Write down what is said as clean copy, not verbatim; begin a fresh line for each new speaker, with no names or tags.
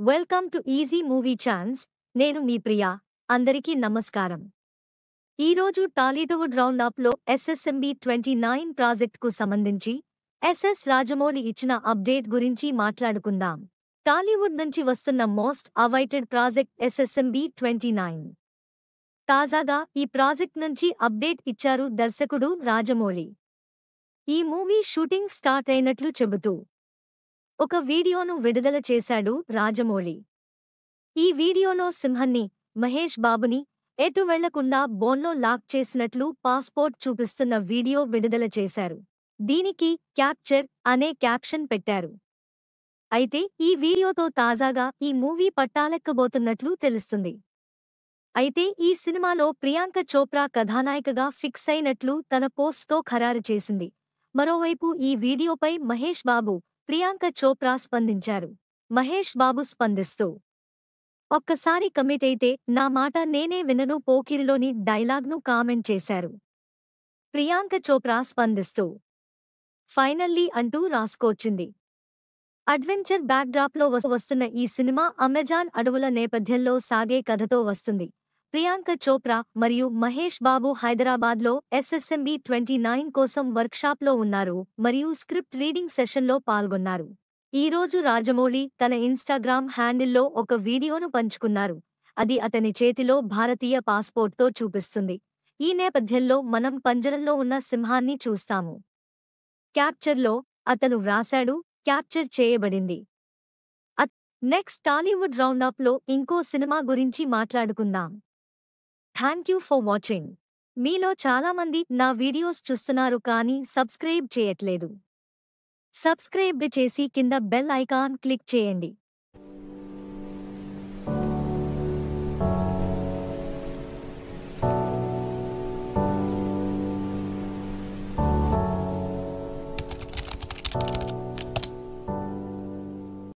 Welcome to easy movie chance. నేను మీ ప్రియా. అందరికీ నమస్కారం. ఈరోజు టాలీవుడ్ రౌండప్లో ఎస్ఎస్ఎంబీ 29 ప్రాజెక్టుకు సంబంధించి ఎస్ఎస్ రాజమౌళి ఇచ్చిన అప్డేట్ గురించి మాట్లాడుకుందాం. టాలీవుడ్ నుంచి వస్తున్న మోస్ట్ అవైటెడ్ ప్రాజెక్ట్ ఎస్ఎస్ఎంబీ 29. తాజాగా ఈ ప్రాజెక్ట్ నుంచి అప్డేట్ ఇచ్చారు దర్శకుడు రాజమౌళి. ఈ మూవీ షూటింగ్ స్టార్ట్ అయినట్లు చెబుతూ ఒక వీడియోను విడుదల చేశాడు రాజమౌళి. ఈ వీడియోలో సింహన్ని, మహేష్ బాబుని ఎటు వెళ్లకుండా బోన్లో లాక్ చేసినట్లు పాస్పోర్ట్ చూపిస్తున్న వీడియో విడుదల చేశారు. దీనికి క్యాప్చర్ అనే క్యాప్షన్ పెట్టారు. అయితే ఈ వీడియోతో తాజాగా ఈ మూవీ పట్టాలెక్కబోతున్నట్లు తెలుస్తుంది. అయితే ఈ సినిమాలో ప్రియాంక చోప్రా కథానాయికగా ఫిక్స్ అయినట్లు తన పోస్ట్తో ఖరారు చేసింది. మరోవైపు ఈ వీడియోపై మహేష్ బాబు, ప్రియాంక చోప్రా స్పందించారు. మహేష్ బాబు స్పందిస్తూ, ఒక్కసారి కమిట్ అయితే నా మాట నేనే వినను పోకిరిలోని డైలాగ్ను కామెంట్ చేశారు. ప్రియాంక చోప్రా స్పందిస్తూ, ఫైనల్లీ అంటూ రాసుకొచ్చింది. అడ్వెంచర్ బ్యాక్డ్రాప్లో వస్తున్న ఈ సినిమా అమెజాన్ అడవుల నేపథ్యంలో సాగే కథతో వస్తుంది. ప్రియాంక చోప్రా మరియు మహేష్ బాబు హైదరాబాద్లో ఎస్ఎస్ఎంబీ 29 కోసం వర్క్షాప్లో ఉన్నారు మరియు స్క్రిప్ట్ రీడింగ్ సెషన్లో పాల్గొన్నారు. ఈ రోజు రాజమౌళి తన ఇన్స్టాగ్రామ్ హ్యాండిల్లో ఒక వీడియోను పంచుకున్నారు. అది అతని చేతిలో భారతీయ పాస్పోర్ట్తో చూపిస్తుంది. ఈ నేపథ్యంలో మనం పంజరంలో ఉన్న సింహాన్ని చూస్తాము. క్యాప్చర్లో అతను వ్రాశాడు, క్యాప్చర్ చేయబడింది. నెక్స్ట్ టాలీవుడ్ రౌండప్లో ఇంకో సినిమా గురించి మాట్లాడుకుందాం. Thank you for watching. మీలో చాలామంది నా వీడియోస్ చూస్తున్నారు కానీ సబ్స్క్రైబ్ చేయట్లేదు. సబ్స్క్రైబ్ చేసి కింద బెల్ ఐకాన్ క్లిక్ చేయండి.